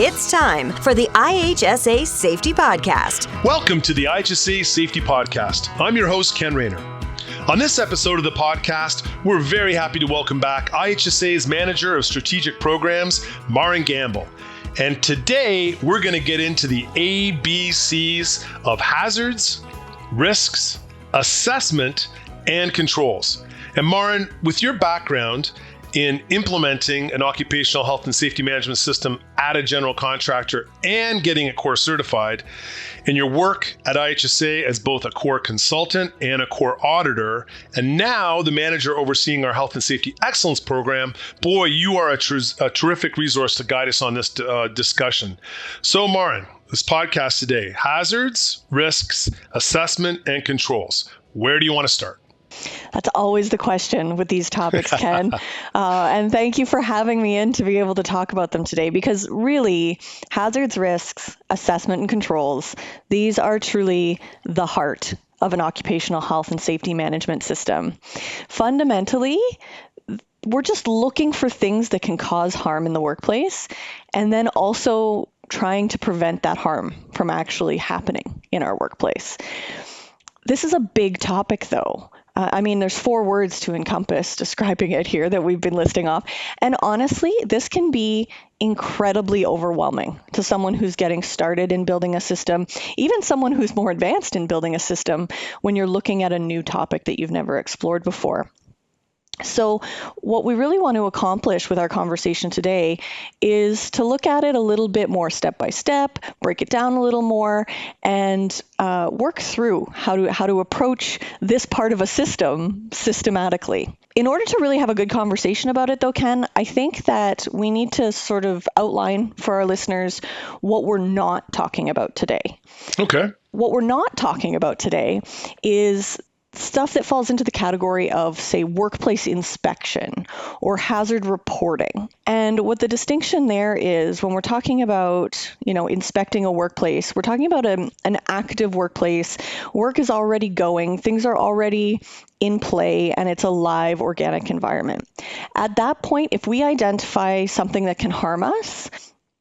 It's time for the IHSA Safety Podcast. Welcome to the IHSA Safety Podcast. I'm your host, Ken Rayner. On this episode of the podcast, we're very happy to welcome back IHSA's Manager of Strategic Programs, Maren Gamble. And today, we're going to get into the ABCs of hazards, risks, assessment, and controls. And Maren, with your background in implementing an occupational health and safety management system at a general contractor and getting it core certified, and your work at IHSA as both a core consultant and a core auditor, and now the manager overseeing our health and safety excellence program, boy, you are a terrific resource to guide us on this discussion. So Maren, this podcast today, hazards, risks, assessment, and controls. Where do you want to start? That's always the question with these topics, Ken. And thank you for having me in to be able to talk about them today, because really, hazards, risks, assessment, and controls, these are truly the heart of an occupational health and safety management system. Fundamentally, we're just looking for things that can cause harm in the workplace, and then also trying to prevent that harm from actually happening in our workplace. This is a big topic, though. There's 4 words to encompass describing it here that we've been listing off. And honestly, this can be incredibly overwhelming to someone who's getting started in building a system, even someone who's more advanced in building a system when you're looking at a new topic that you've never explored before. So what we really want to accomplish with our conversation today is to look at it a little bit more step by step, break it down a little more, and work through how to approach this part of a system systematically. In order to really have a good conversation about it, though, Ken, I think that we need to sort of outline for our listeners what we're not talking about today. Okay. What we're not talking about today is stuff that falls into the category of, say, workplace inspection or hazard reporting. And what the distinction there is, when we're talking about, inspecting a workplace, we're talking about an active workplace. Work is already going, things are already in play, and it's a live organic environment. At that point, if we identify something that can harm us,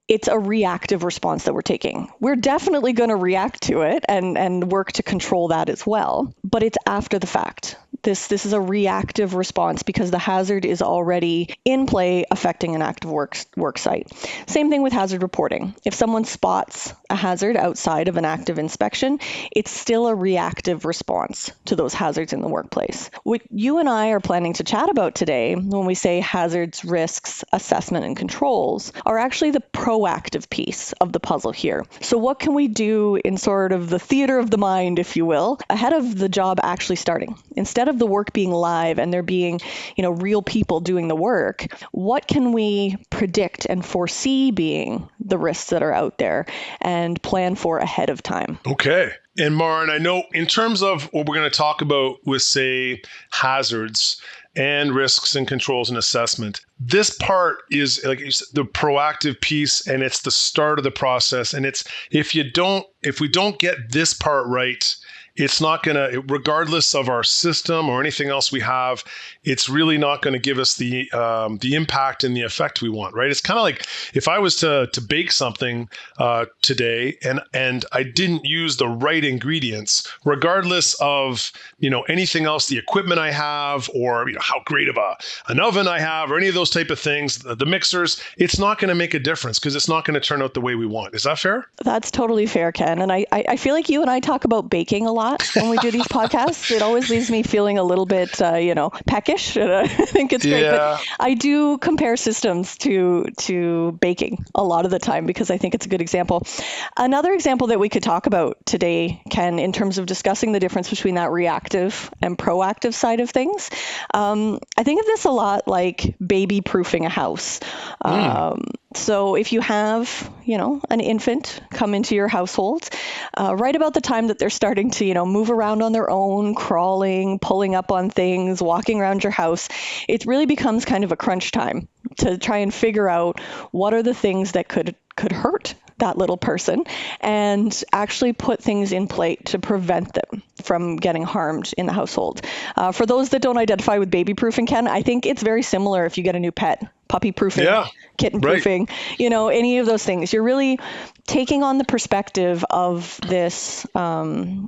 it's a reactive response that we're taking. We're definitely going to react to it and work to control that as well, but it's after the fact. This is a reactive response because the hazard is already in play, affecting an active work site. Same thing with hazard reporting. If someone spots a hazard outside of an active inspection, it's still a reactive response to those hazards in the workplace. What you and I are planning to chat about today, when we say hazards, risks, assessment, and controls, are actually the proactive piece of the puzzle here. So what can we do in sort of the theater of the mind, if you will, ahead of the job actually starting? Instead of the work being live and there being, real people doing the work, what can we predict and foresee being the risks that are out there and plan for ahead of time? Okay. And Maren, I know in terms of what we're going to talk about with, say, hazards and risks and controls and assessment, this part is like the proactive piece, and it's the start of the process. And it's if we don't get this part right, it's not going to, regardless of our system or anything else we have, it's really not going to give us the impact and the effect we want, right? It's kind of like if I was to bake something today and I didn't use the right ingredients, regardless of anything else, the equipment I have, or how great of an oven I have, or any of those type of things, the mixers, it's not going to make a difference because it's not going to turn out the way we want. Is that fair? That's totally fair, Ken. And I feel like you and I talk about baking a lot when we do these podcasts. It always leaves me feeling a little bit, peckish. And I think it's great. But I do compare systems to baking a lot of the time because I think it's a good example. Another example that we could talk about today, Ken, in terms of discussing the difference between that reactive and proactive side of things, I think of this a lot like baby-proofing a house. So if you have, an infant come into your household, right about the time that they're starting to, move around on their own, crawling, pulling up on things, walking around your house, it really becomes kind of a crunch time to try and figure out what are the things that could could hurt that little person, and actually put things in place to prevent them from getting harmed in the household. For those that don't identify with baby proofing, Ken, I think it's very similar if you get a new pet. Puppy proofing, kitten proofing, any of those things. You're really taking on the perspective of this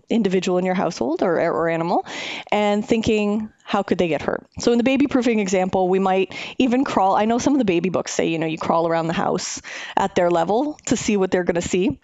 individual in your household or animal and thinking, how could they get hurt? So in the baby proofing example, we might even crawl. I know some of the baby books say, you crawl around the house at their level to see what they're going to see.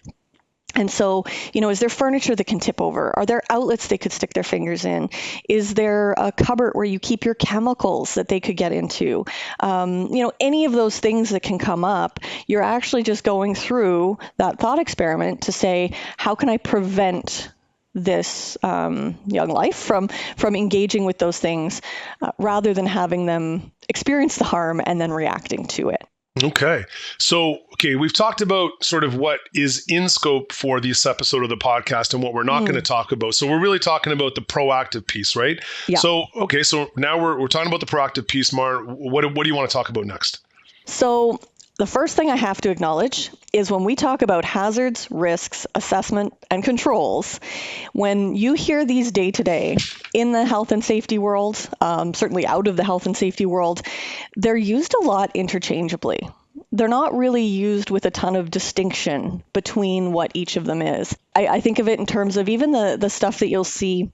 And so, is there furniture that can tip over? Are there outlets they could stick their fingers in? Is there a cupboard where you keep your chemicals that they could get into? Any of those things that can come up, you're actually just going through that thought experiment to say, how can I prevent this young life from engaging with those things rather than having them experience the harm and then reacting to it? Okay. So, we've talked about sort of what is in scope for this episode of the podcast and what we're not going to talk about. So we're really talking about the proactive piece, right? Yeah. So, so now we're talking about the proactive piece, Maren. What do you want to talk about next? So the first thing I have to acknowledge is when we talk about hazards, risks, assessment, and controls, when you hear these day to day in the health and safety world, certainly out of the health and safety world, they're used a lot interchangeably. They're not really used with a ton of distinction between what each of them is. I think of it in terms of even the stuff that you'll see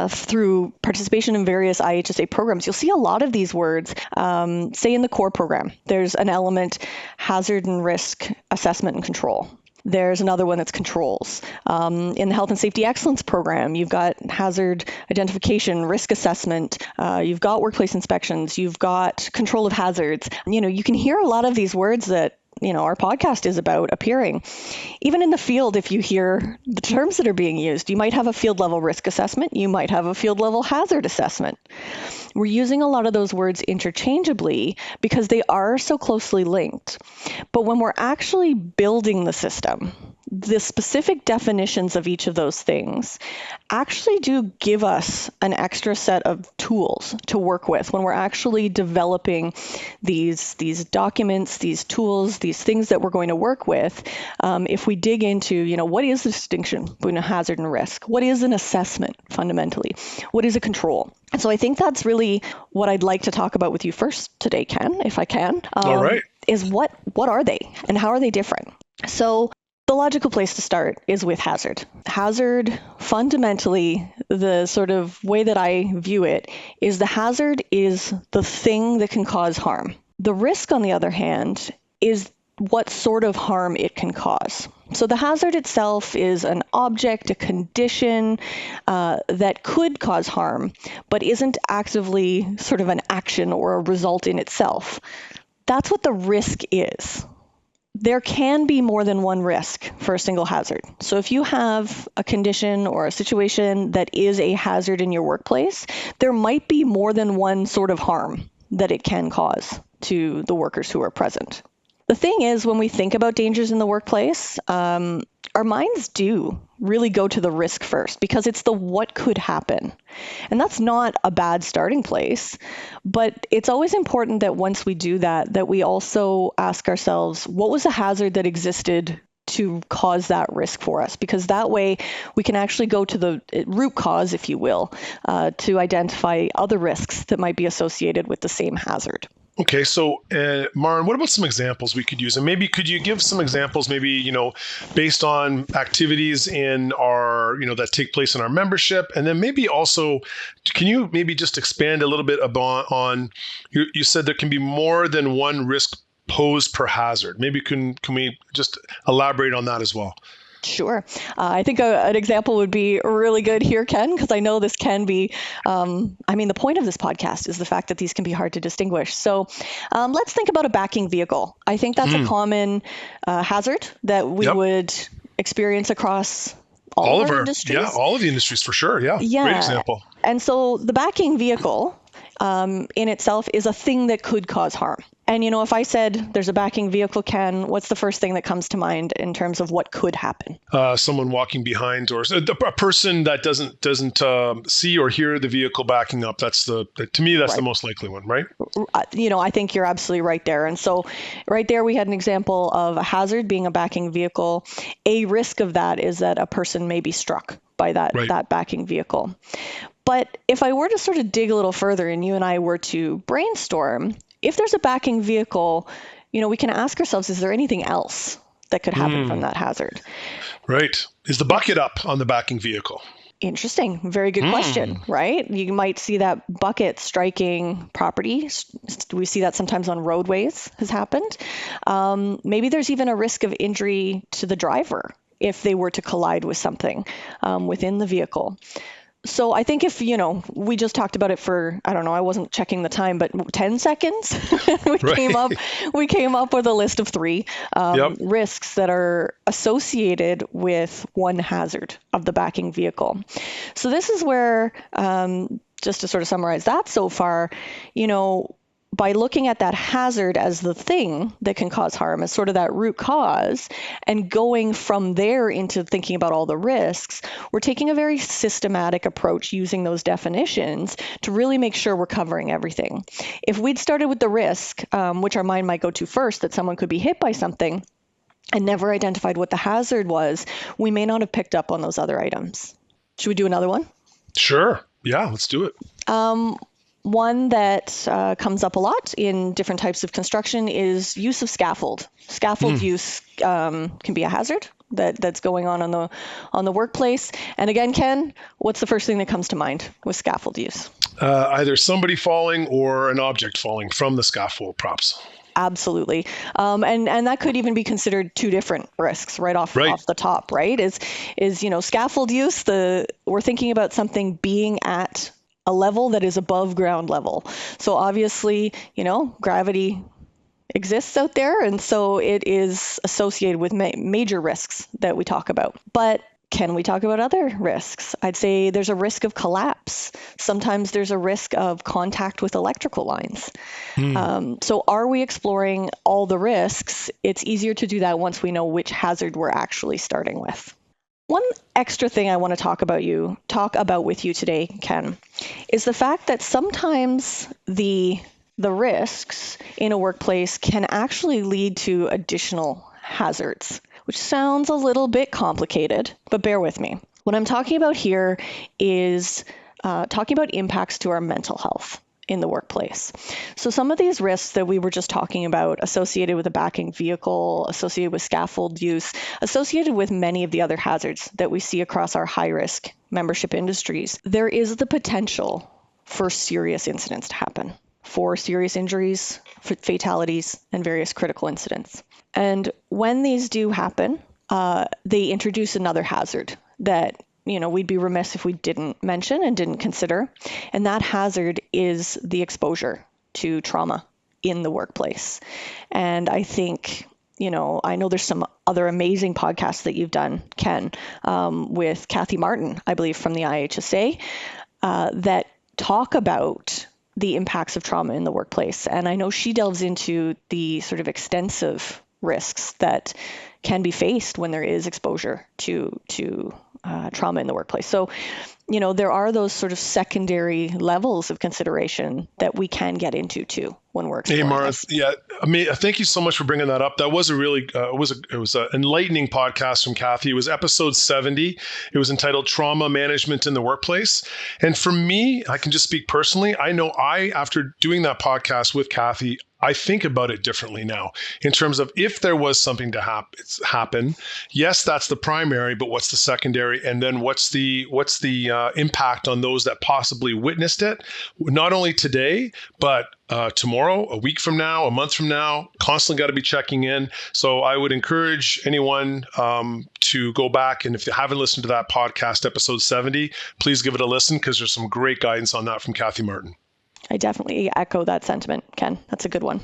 through participation in various IHSA programs. You'll see a lot of these words, say in the core program, there's an element, hazard and risk assessment and control. There's another one that's controls. In the Health and Safety Excellence program, you've got hazard identification, risk assessment, you've got workplace inspections, you've got control of hazards. You can hear a lot of these words that our podcast is about appearing. Even in the field, if you hear the terms that are being used, you might have a field level risk assessment, you might have a field level hazard assessment. We're using a lot of those words interchangeably because they are so closely linked. But when we're actually building the system, the specific definitions of each of those things actually do give us an extra set of tools to work with when we're actually developing these documents, these tools, these things that we're going to work with. If we dig into, what is the distinction between a hazard and risk? What is an assessment fundamentally? What is a control? And so I think that's really what I'd like to talk about with you first today, Ken, if I can. All right. Is what are they and how are they different? So the logical place to start is with hazard. Hazard, fundamentally, the sort of way that I view it is the hazard is the thing that can cause harm. The risk, on the other hand, is what sort of harm it can cause. So the hazard itself is an object, a condition that could cause harm, but isn't actively sort of an action or a result in itself. That's what the risk is. There can be more than one risk for a single hazard. So if you have a condition or a situation that is a hazard in your workplace, there might be more than one sort of harm that it can cause to the workers who are present. The thing is, when we think about dangers in the workplace, our minds do really go to the risk first because it's the what could happen. And that's not a bad starting place, but it's always important that once we do that we also ask ourselves, what was the hazard that existed to cause that risk for us? Because that way we can actually go to the root cause, if you will, to identify other risks that might be associated with the same hazard. Okay, so Maren, what about some examples we could use? And maybe could you give some examples, maybe, based on activities in our, that take place in our membership? And then maybe also, can you maybe just expand a little bit on, you said there can be more than one risk posed per hazard. Maybe can we just elaborate on that as well? Sure. I think an example would be really good here, Ken, because I know this can be, the point of this podcast is the fact that these can be hard to distinguish. So let's think about a backing vehicle. I think that's a common hazard that we would experience across all of our industries. Yeah, all of the industries for sure. Yeah. Great example. And so the backing vehicle in itself is a thing that could cause harm. And, if I said there's a backing vehicle, Ken, what's the first thing that comes to mind in terms of what could happen? Someone walking behind, or a person that doesn't see or hear the vehicle backing up. To me, that's the most likely one, right? I think you're absolutely right there. And so right there, we had an example of a hazard being a backing vehicle. A risk of that is that a person may be struck by that backing vehicle. But if I were to sort of dig a little further and you and I were to brainstorm, if there's a backing vehicle, we can ask ourselves, is there anything else that could happen from that hazard? Right. Is the bucket up on the backing vehicle? Interesting. Very good question, right? You might see that bucket striking property. We see that sometimes on roadways has happened. Maybe there's even a risk of injury to the driver if they were to collide with something within the vehicle. So I think if, we just talked about it for, I don't know, I wasn't checking the time, but 10 seconds, we came up with a list of 3 risks that are associated with one hazard of the backing vehicle. So this is where, just to sort of summarize that so far, by looking at that hazard as the thing that can cause harm, as sort of that root cause, and going from there into thinking about all the risks, we're taking a very systematic approach using those definitions to really make sure we're covering everything. If we'd started with the risk, which our mind might go to first, that someone could be hit by something, and never identified what the hazard was, we may not have picked up on those other items. Should we do another one? Sure. Yeah, let's do it. One that comes up a lot in different types of construction is use of scaffold. Scaffold use can be a hazard that's going on the workplace. And again, Ken, what's the first thing that comes to mind with scaffold use? Either somebody falling or an object falling from the scaffold props. Absolutely. And that could even be considered 2 different risks off the top, right? Is scaffold use, we're thinking about something being at a level that is above ground level. So obviously, gravity exists out there, and so it is associated with major risks that we talk about. But can we talk about other risks? I'd say there's a risk of collapse. Sometimes there's a risk of contact with electrical lines. So are we exploring all the risks? It's easier to do that once we know which hazard we're actually starting with. One extra thing I want to talk about with you today, Ken, is the fact that sometimes the risks in a workplace can actually lead to additional hazards, which sounds a little bit complicated, but bear with me. What I'm talking about here is talking about impacts to our mental health in the workplace. So some of these risks that we were just talking about, associated with a backing vehicle, associated with scaffold use, associated with many of the other hazards that we see across our high-risk membership industries, there is the potential for serious incidents to happen, for serious injuries, for fatalities, and various critical incidents. And when these do happen, they introduce another hazard that we'd be remiss if we didn't mention and didn't consider. And that hazard is the exposure to trauma in the workplace. And I think, I know there's some other amazing podcasts that you've done, Ken, with Kathy Martin, I believe, from the IHSA, that talk about the impacts of trauma in the workplace. And I know she delves into the sort of extensive risks that can be faced when there is exposure to trauma in the workplace. So, there are those sort of secondary levels of consideration that we can get into too when we're exploring. Hey, Maren, thank you so much for bringing that up. That was a really, it was an enlightening podcast from Kathy. It was episode 70. It was entitled Trauma Management in the Workplace. And for me, I can just speak personally. I know after doing that podcast with Kathy, I think about it differently now in terms of if there was something to happen. Yes, that's the primary, but what's the secondary? And then what's the impact on those that possibly witnessed it? Not only today, but tomorrow, a week from now, a month from now, constantly got to be checking in. So I would encourage anyone to go back. And if you haven't listened to that podcast, episode 70, please give it a listen because there's some great guidance on that from Kathy Martin. I definitely echo that sentiment, Ken. That's a good one.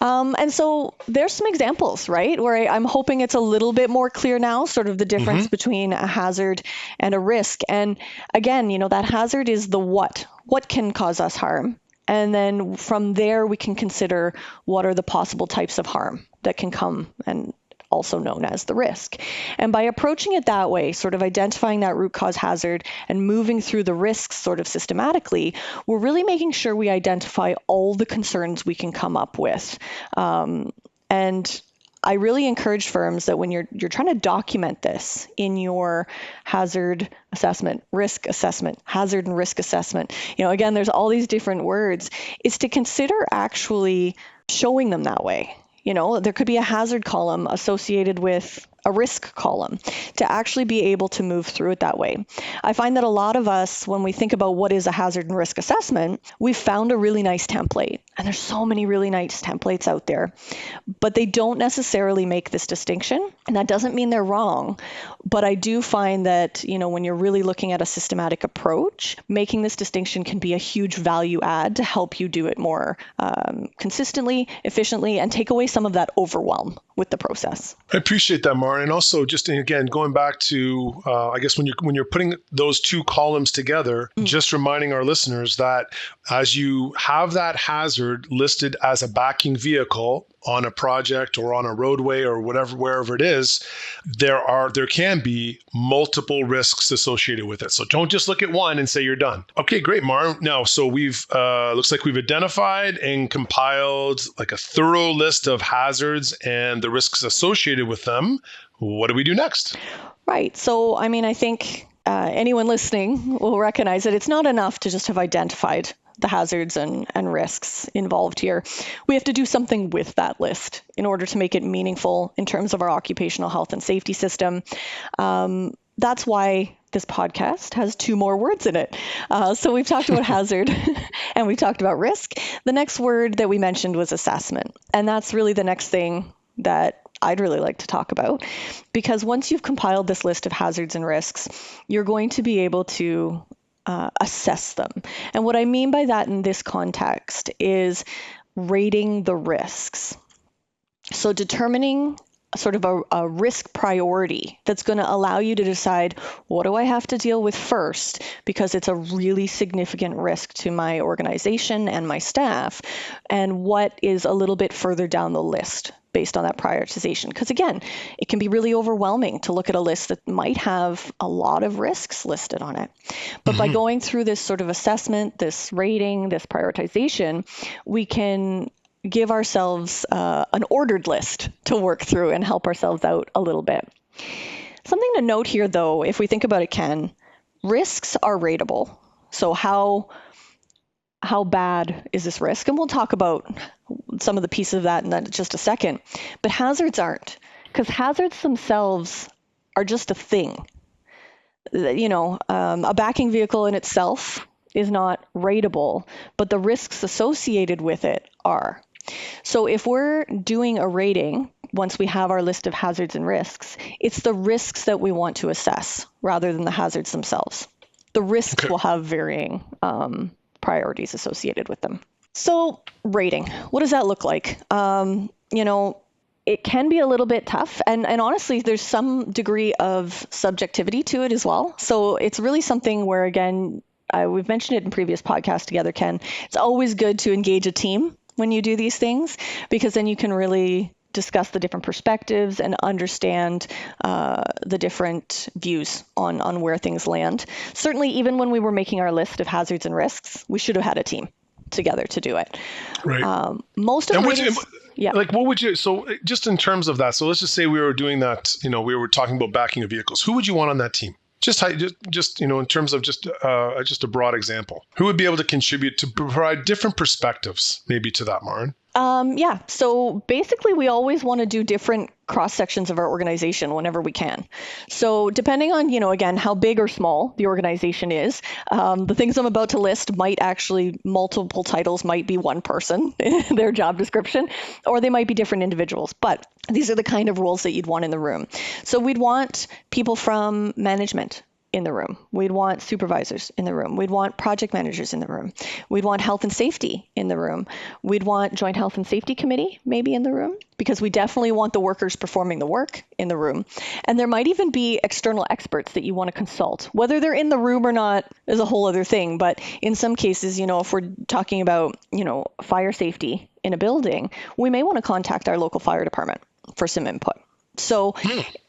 And so there's some examples, right, where I'm hoping it's a little bit more clear now, sort of the difference between a hazard and a risk. And again, that hazard is the what can cause us harm. And then from there, we can consider what are the possible types of harm that can come, and also known as the risk. And by approaching it that way, sort of identifying that root cause hazard and moving through the risks sort of systematically, we're really making sure we identify all the concerns we can come up with. And I really encourage firms that when you're trying to document this in your hazard assessment, risk assessment, hazard and risk assessment, again, there's all these different words, is to consider actually showing them that way. There could be a hazard column associated with a risk column to actually be able to move through it that way. I find that a lot of us, when we think about what is a hazard and risk assessment, we've found a really nice template. And there's so many really nice templates out there, but they don't necessarily make this distinction. And that doesn't mean they're wrong. But I do find that, when you're really looking at a systematic approach, making this distinction can be a huge value add to help you do it more consistently, efficiently, and take away some of that overwhelm with the process. I appreciate that, Maren. And also, just again, going back to, I guess when you're putting those two columns together, just reminding our listeners that as you have that hazard listed as a backing vehicle on a project or on a roadway or wherever it is, there can be multiple risks associated with it. So don't just look at one and say you're done. Okay, great, Maren. Now, so we've looks like we've identified and compiled like a thorough list of hazards and the risks associated with them. What do we do next? Right. So, I think anyone listening will recognize that it's not enough to just have identified the hazards and risks involved here. We have to do something with that list in order to make it meaningful in terms of our occupational health and safety system. That's why this podcast has 2 more words in it. So we've talked about hazard and we talked about risk. The next word that we mentioned was assessment. And that's really the next thing that I'd really like to talk about, because once you've compiled this list of hazards and risks, you're going to be able to assess them. And what I mean by that in this context is rating the risks. So determining sort of a risk priority that's going to allow you to decide, what do I have to deal with first, because it's a really significant risk to my organization and my staff, and what is a little bit further down the list based on that prioritization. Because again, it can be really overwhelming to look at a list that might have a lot of risks listed on it. But by going through this sort of assessment, this rating, this prioritization, we can give ourselves an ordered list to work through and help ourselves out a little bit. Something to note here, though, if we think about it, Ken, risks are rateable. So how bad is this risk? And we'll talk about some of the pieces of that in just a second. But hazards aren't, because hazards themselves are just a thing. A backing vehicle in itself is not rateable, but the risks associated with it are. So if we're doing a rating, once we have our list of hazards and risks, it's the risks that we want to assess rather than the hazards themselves. The risks will have varying priorities associated with them. So rating, what does that look like? It can be a little bit tough. And honestly, there's some degree of subjectivity to it as well. So it's really something where, again, we've mentioned it in previous podcasts together, Ken. It's always good to engage a team when you do these things, because then you can really discuss the different perspectives and understand the different views on where things land. Certainly, even when we were making our list of hazards and risks, we should have had a team together to do it. Right. Most of it yeah. Like, what would you, so just in terms of that, so let's just say we were doing that, we were talking about backing of vehicles. Who would you want on that team? Just in terms of just a broad example, who would be able to contribute to provide different perspectives, maybe, to that, Maren? Yeah. So basically, we always want to do different cross sections of our organization whenever we can. So depending on, again, how big or small the organization is, the things I'm about to list might actually, multiple titles might be one person in their job description, or they might be different individuals. But these are the kind of roles that you'd want in the room. So we'd want people from management, in the room. We'd want supervisors in the room. We'd want project managers in the room. We'd want health and safety in the room. We'd want joint health and safety committee maybe in the room, because we definitely want the workers performing the work in the room. And there might even be external experts that you want to consult. Whether they're in the room or not is a whole other thing. But in some cases, if we're talking about, fire safety in a building, we may want to contact our local fire department for some input. So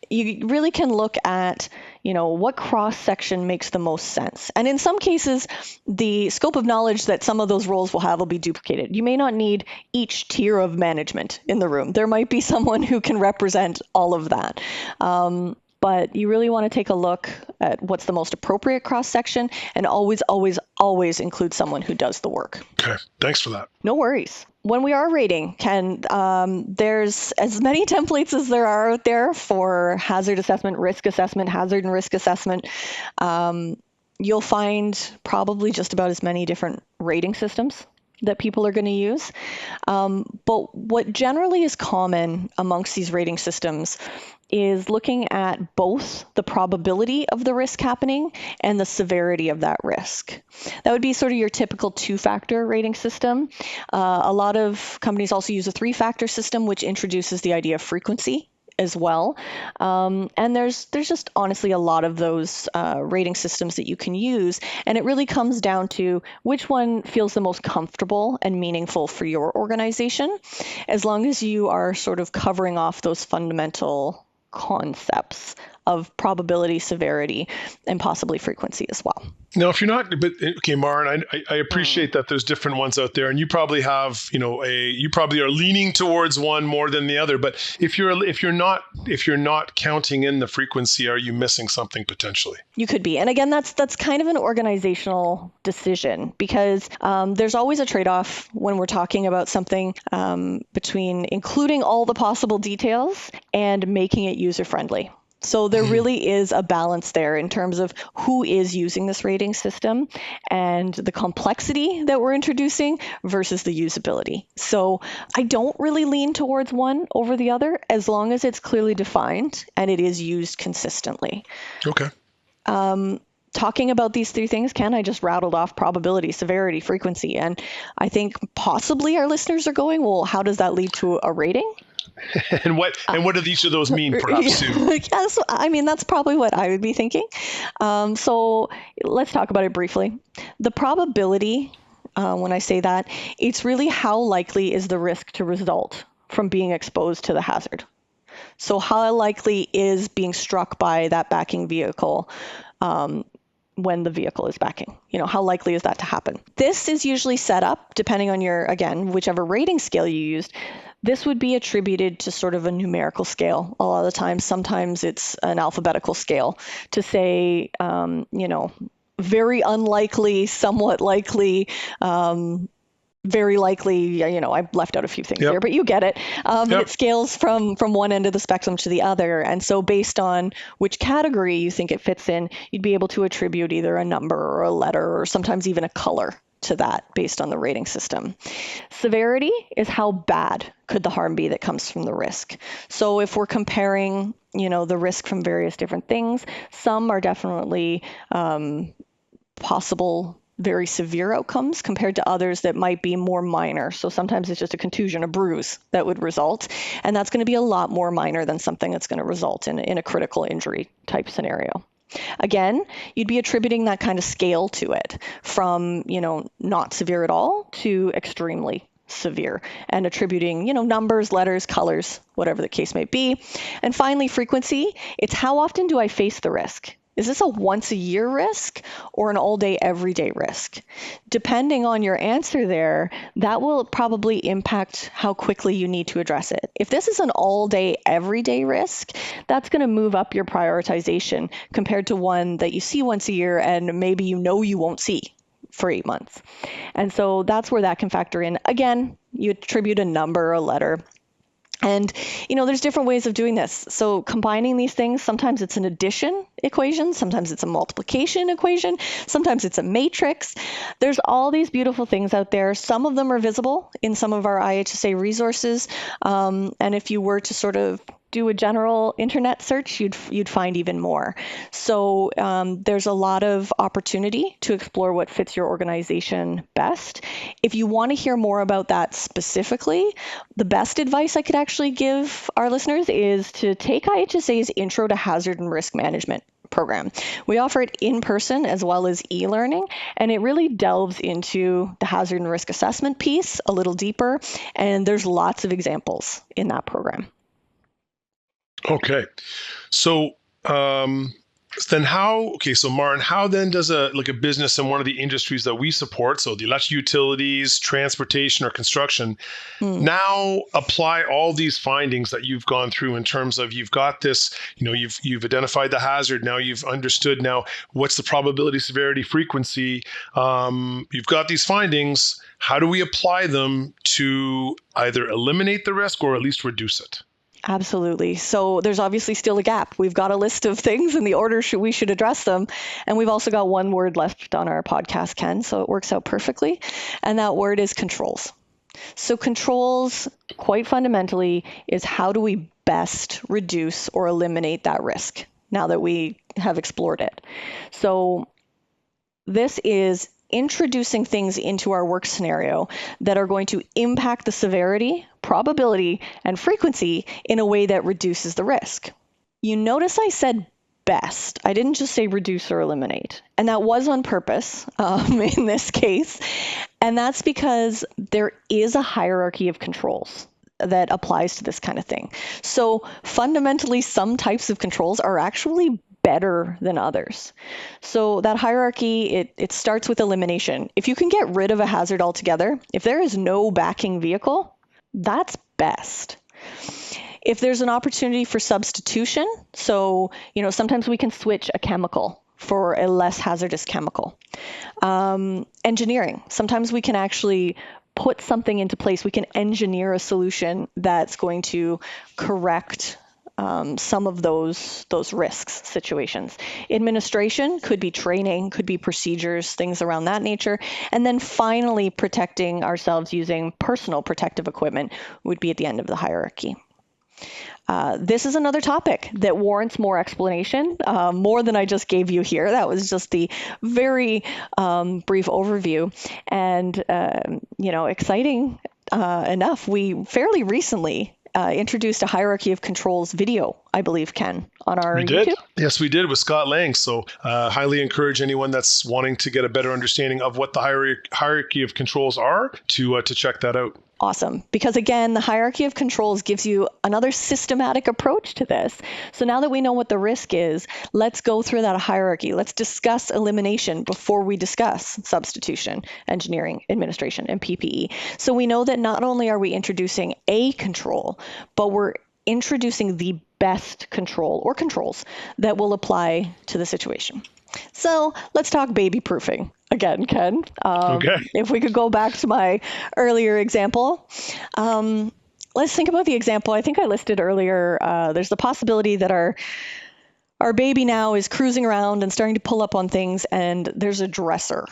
you really can look at, what cross-section makes the most sense. And in some cases, the scope of knowledge that some of those roles will have will be duplicated. You may not need each tier of management in the room. There might be someone who can represent all of that. But you really want to take a look at what's the most appropriate cross-section, and always, always, always include someone who does the work. Okay, thanks for that. No worries. When we are rating, Ken, there's as many templates as there are out there for hazard assessment, risk assessment, hazard and risk assessment. You'll find probably just about as many different rating systems that people are going to use. But what generally is common amongst these rating systems is looking at both the probability of the risk happening and the severity of that risk. That would be sort of your typical 2-factor rating system. A lot of companies also use a 3-factor system, which introduces the idea of frequency as well. And there's just honestly a lot of those rating systems that you can use. And it really comes down to which one feels the most comfortable and meaningful for your organization, as long as you are sort of covering off those fundamental concepts of probability, severity, and possibly frequency as well. Now, if you're not, but okay, Maren, I appreciate that there's different ones out there, and you probably have, you probably are leaning towards one more than the other. But if you're not counting in the frequency, are you missing something potentially? You could be, and again, that's kind of an organizational decision, because there's always a trade-off when we're talking about something between including all the possible details and making it user-friendly. So there really is a balance there in terms of who is using this rating system and the complexity that we're introducing versus the usability. So I don't really lean towards one over the other, as long as it's clearly defined and it is used consistently. Okay. Talking about these 3 things, Ken, I just rattled off probability, severity, frequency, and I think possibly our listeners are going, well, how does that lead to a rating? And what do each of those mean, perhaps, too? Yes, I mean, that's probably what I would be thinking. So let's talk about it briefly. The probability, when I say that, it's really how likely is the risk to result from being exposed to the hazard. So how likely is being struck by that backing vehicle when the vehicle is backing? How likely is that to happen? This is usually set up, depending on whichever rating scale you used. This would be attributed to sort of a numerical scale a lot of the time. Sometimes it's an alphabetical scale to say, very unlikely, somewhat likely, very likely, I've left out a few things here, but you get it. It scales from one end of the spectrum to the other. And so based on which category you think it fits in, you'd be able to attribute either a number or a letter or sometimes even a color to that based on the rating system. Severity is how bad could the harm be that comes from the risk. So if we're comparing, the risk from various different things, some are definitely possible very severe outcomes compared to others that might be more minor. So sometimes it's just a contusion, a bruise that would result. And that's going to be a lot more minor than something that's going to result in a critical injury type scenario. Again, you'd be attributing that kind of scale to it from, not severe at all to extremely severe, and attributing, numbers, letters, colors, whatever the case may be. And finally, frequency, it's how often do I face the risk? Is this a once a year risk or an all day, everyday risk? Depending on your answer there, that will probably impact how quickly you need to address it. If this is an all day, everyday risk, that's going to move up your prioritization compared to one that you see once a year and maybe you won't see for 8 months. And so that's where that can factor in. Again, you attribute a number, a letter. And, there's different ways of doing this. So combining these things, sometimes it's an addition equation, sometimes it's a multiplication equation, sometimes it's a matrix. There's all these beautiful things out there. Some of them are visible in some of our IHSA resources. And if you were to sort of do a general internet search, you'd find even more. So there's a lot of opportunity to explore what fits your organization best. If you want to hear more about that specifically, the best advice I could actually give our listeners is to take IHSA's Intro to Hazard and Risk Management program. We offer it in person as well as e-learning, and it really delves into the hazard and risk assessment piece a little deeper, and there's lots of examples in that program. Okay. So so Maren, how then does a business in one of the industries that we support, so the electric utilities, transportation, or construction, now apply all these findings that you've gone through in terms of you've got this, you've identified the hazard, now you've understood now what's the probability, severity, frequency, you've got these findings, how do we apply them to either eliminate the risk or at least reduce it? Absolutely. So there's obviously still a gap. We've got a list of things in the order we should address them. And we've also got one word left on our podcast, Ken, so it works out perfectly. And that word is controls. So controls, quite fundamentally, is how do we best reduce or eliminate that risk now that we have explored it. So this is introducing things into our work scenario that are going to impact the severity, probability, and frequency in a way that reduces the risk. You notice I said best. I didn't just say reduce or eliminate. And that was on purpose in this case. And that's because there is a hierarchy of controls that applies to this kind of thing. So fundamentally, some types of controls are actually better than others. So that hierarchy, it starts with elimination. If you can get rid of a hazard altogether, if there is no backing vehicle, that's best. If there's an opportunity for substitution, so, sometimes we can switch a chemical for a less hazardous chemical. Engineering, sometimes we can actually put something into place. We can engineer a solution that's going to correct some of those risks situations. Administration could be training, could be procedures, things around that nature. And then finally, protecting ourselves using personal protective equipment would be at the end of the hierarchy. This is another topic that warrants more explanation, more than I just gave you here. That was just the very brief overview. And, exciting enough, we fairly recently introduced a hierarchy of controls video, I believe, Ken, on our YouTube. Yes, we did with Scott Lang. So highly encourage anyone that's wanting to get a better understanding of what the hierarchy of controls are to check that out. Awesome. Because again, the hierarchy of controls gives you another systematic approach to this. So now that we know what the risk is, let's go through that hierarchy. Let's discuss elimination before we discuss substitution, engineering, administration, and PPE. So we know that not only are we introducing a control, but we're introducing the best control or controls that will apply to the situation. So let's talk baby proofing again, Ken. Okay. If we could go back to my earlier example, let's think about the example. I think I listed earlier. There's the possibility that our baby now is cruising around and starting to pull up on things, and there's a dresser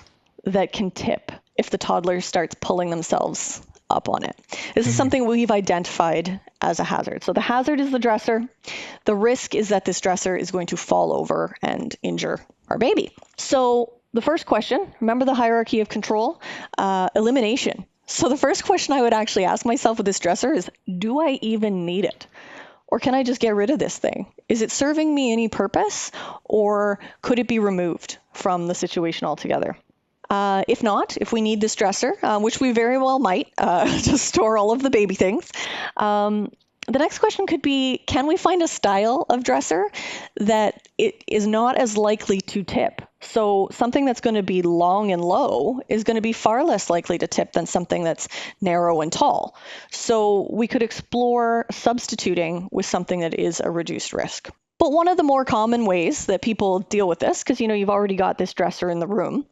that can tip if the toddler starts pulling themselves up on it. This is something we've identified as a hazard. So the hazard is the dresser. The risk is that this dresser is going to fall over and injure our baby. So the first question, remember the hierarchy of control, elimination. So the first question I would actually ask myself with this dresser is, do I even need it? Or can I just get rid of this thing? Is it serving me any purpose, or could it be removed from the situation altogether? If not, if we need this dresser, which we very well might to store all of the baby things, the next question could be, can we find a style of dresser that it is not as likely to tip? So something that's going to be long and low is going to be far less likely to tip than something that's narrow and tall. So we could explore substituting with something that is a reduced risk. But one of the more common ways that people deal with this, because you've already got this dresser in the room,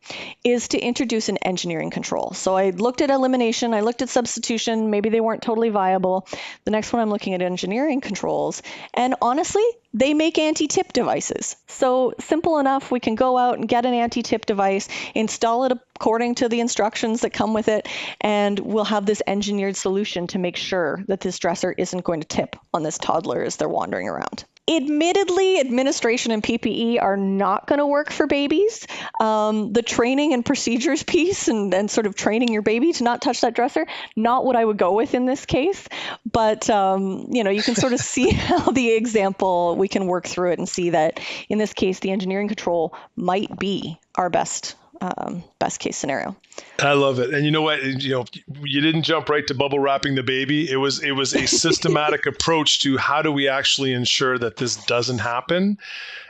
is to introduce an engineering control. So I looked at elimination, I looked at substitution, maybe they weren't totally viable. The next one I'm looking at engineering controls. And honestly, they make anti-tip devices. So simple enough, we can go out and get an anti-tip device, install it according to the instructions that come with it, and we'll have this engineered solution to make sure that this dresser isn't going to tip on this toddler as they're wandering around. Admittedly, administration and PPE are not going to work for babies. The training and procedures piece and sort of training your baby to not touch that dresser, not what I would go with in this case. But, you can sort of see how the example, we can work through it and see that in this case, the engineering control might be our best case scenario. I love it. And you know what? You didn't jump right to bubble wrapping the baby. It was a systematic approach to how do we actually ensure that this doesn't happen,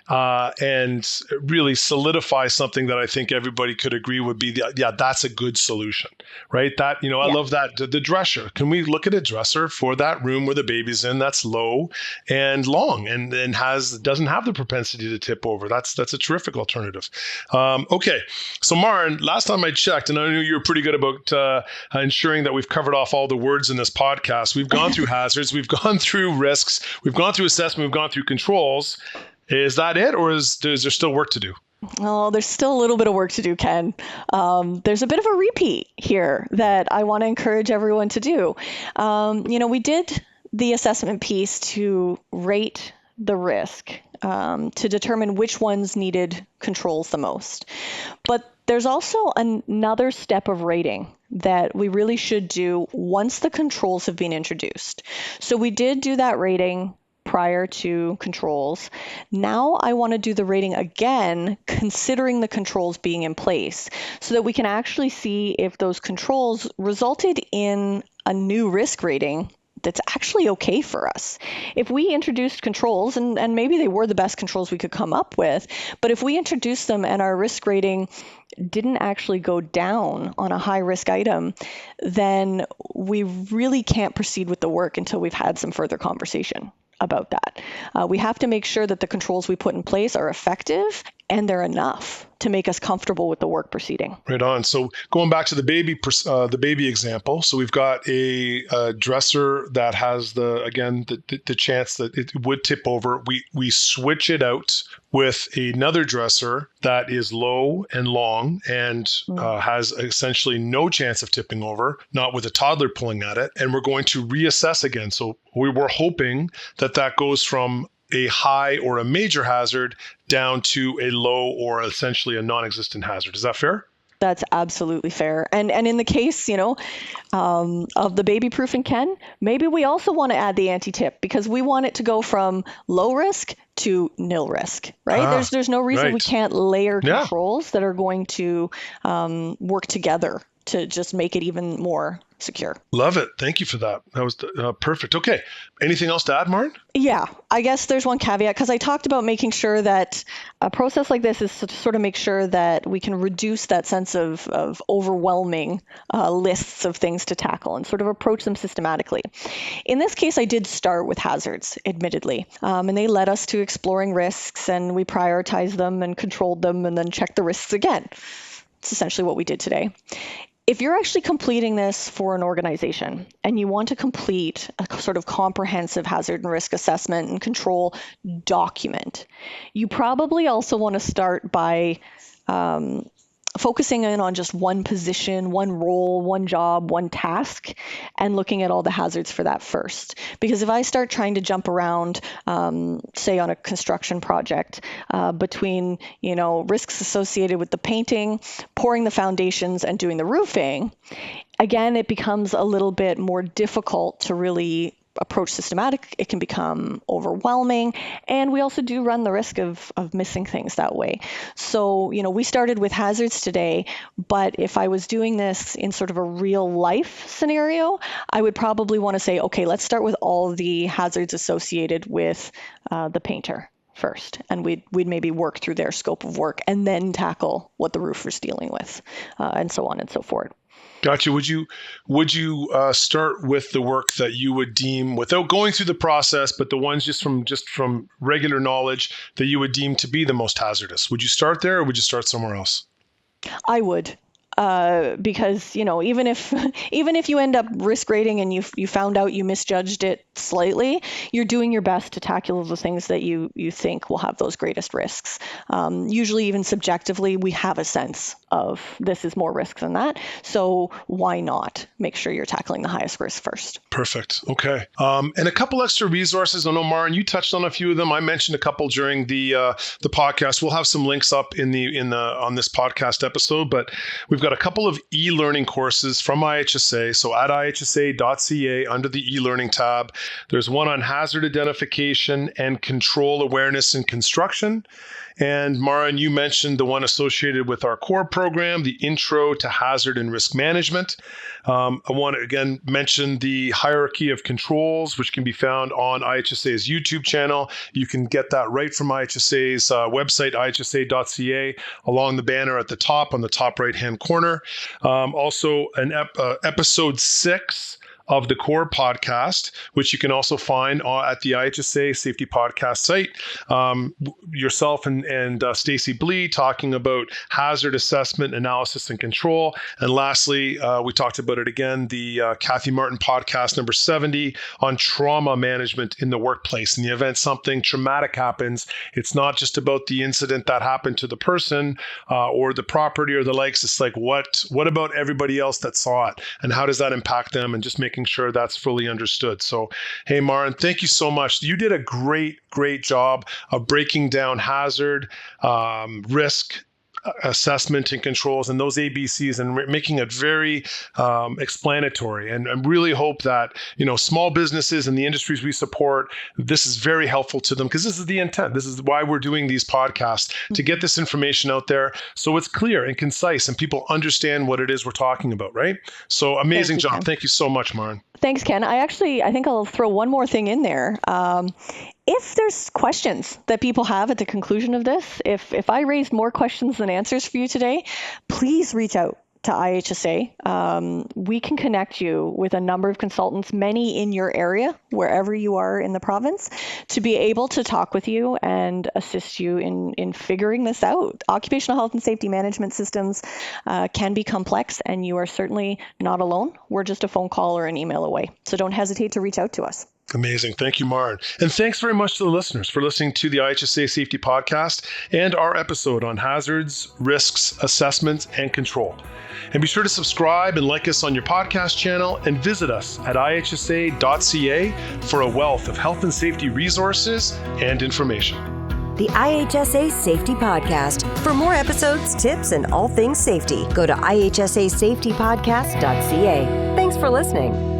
and really solidify something that I think everybody could agree would be that's a good solution, right? That, I love that. The dresser. Can we look at a dresser for that room where the baby's in that's low and long and doesn't have the propensity to tip over? That's a terrific alternative. Okay. So Maren, last time I checked, and I knew you were pretty good about ensuring that we've covered off all the words in this podcast. We've gone through hazards, we've gone through risks, we've gone through assessment, we've gone through controls. Is that it, or is there still work to do? Oh, there's still a little bit of work to do, Ken. There's a bit of a repeat here that I want to encourage everyone to do. We did the assessment piece to rate the risk, to determine which ones needed controls the most. But there's also another step of rating that we really should do once the controls have been introduced. So we did do that rating prior to controls. Now I want to do the rating again, considering the controls being in place, so that we can actually see if those controls resulted in a new risk rating that's actually okay for us. If we introduced controls, and maybe they were the best controls we could come up with, but if we introduced them and our risk rating didn't actually go down on a high risk item, then we really can't proceed with the work until we've had some further conversation about that. We have to make sure that the controls we put in place are effective and they're enough to make us comfortable with the work proceeding. Right on. So going back to the baby example, so we've got a dresser that has the chance that it would tip over. We switch it out with another dresser that is low and long and has essentially no chance of tipping over, not with a toddler pulling at it. And we're going to reassess again. So we were hoping that goes from a high or a major hazard down to a low or essentially a non-existent hazard. Is that fair? That's absolutely fair. And in the case, of the baby proofing, Ken, maybe we also want to add the anti-tip because we want it to go from low risk to nil risk, right? There's no reason we can't layer controls that are going to work together to just make it even more secure. Love it. Thank you for that. That was perfect. Okay. Anything else to add, Maren? Yeah, I guess there's one caveat because I talked about making sure that a process like this is to sort of make sure that we can reduce that sense of overwhelming lists of things to tackle and sort of approach them systematically. In this case, I did start with hazards, admittedly, and they led us to exploring risks, and we prioritized them and controlled them and then checked the risks again. It's essentially what we did today. If you're actually completing this for an organization and you want to complete a sort of comprehensive hazard and risk assessment and control document, you probably also want to start by focusing in on just one position, one role, one job, one task, and looking at all the hazards for that first. Because if I start trying to jump around, say on a construction project, between, risks associated with the painting, pouring the foundations, and doing the roofing, again, it becomes a little bit more difficult to really approach systematic. It can become overwhelming, and we also do run the risk of missing things that way. So, we started with hazards today, but if I was doing this in sort of a real life scenario, I would probably want to say, okay, let's start with all the hazards associated with the painter first, and we'd maybe work through their scope of work and then tackle what the roofer's dealing with, and so on and so forth. Gotcha. Would you start with the work that you would deem, without going through the process, but the ones just from regular knowledge that you would deem to be the most hazardous? Would you start there, or would you start somewhere else? I would. Because, even if you end up risk rating and you found out you misjudged it slightly, you're doing your best to tackle the things that you think will have those greatest risks. Usually, even subjectively, we have a sense of this is more risk than that. So why not make sure you're tackling the highest risk first? Perfect. Okay. And a couple extra resources. I know, Maren, you touched on a few of them. I mentioned a couple during the podcast. We'll have some links up on this podcast episode, but we've got a couple of e-learning courses from IHSA. So at IHSA.ca, under the e-learning tab, there's one on hazard identification and control awareness in construction. And Maren, you mentioned the one associated with our core program, the Intro to Hazard and Risk Management. I want to again mention the hierarchy of controls, which can be found on IHSA's YouTube channel. You can get that right from IHSA's website, IHSA.ca, along the banner at the top on the top right-hand corner. Also, episode 6 of the core podcast, which you can also find at the IHSA Safety Podcast site. Yourself and Stacey Blee talking about hazard assessment, analysis, and control. And lastly, we talked about it again, the Kathy Martin podcast number 70 on trauma management in the workplace. In the event something traumatic happens, it's not just about the incident that happened to the person or the property or the likes. It's like, what about everybody else that saw it? And how does that impact them? And just making sure that's fully understood. So, hey, Maren, thank you so much. You did a great job of breaking down hazard, risk assessment and controls and those ABCs and making it very explanatory. And I really hope that, small businesses and the industries we support, this is very helpful to them, because this is the intent. This is why we're doing these podcasts, to get this information out there so it's clear and concise and people understand what it is we're talking about, right? So amazing job. Thank you so much, Maren. Thanks, Ken. I think I'll throw one more thing in there. If there's questions that people have at the conclusion of this, if I raised more questions than answers for you today, please reach out to IHSA. We can connect you with a number of consultants, many in your area, wherever you are in the province, to be able to talk with you and assist you in figuring this out. Occupational health and safety management systems can be complex, and you are certainly not alone. We're just a phone call or an email away. So don't hesitate to reach out to us. Amazing. Thank you, Maren. And thanks very much to the listeners for listening to the IHSA Safety Podcast and our episode on hazards, risks, assessments, and control. And be sure to subscribe and like us on your podcast channel, and visit us at IHSA.ca for a wealth of health and safety resources and information. The IHSA Safety Podcast. For more episodes, tips, and all things safety, go to IHSA Safety Podcast.ca. Thanks for listening.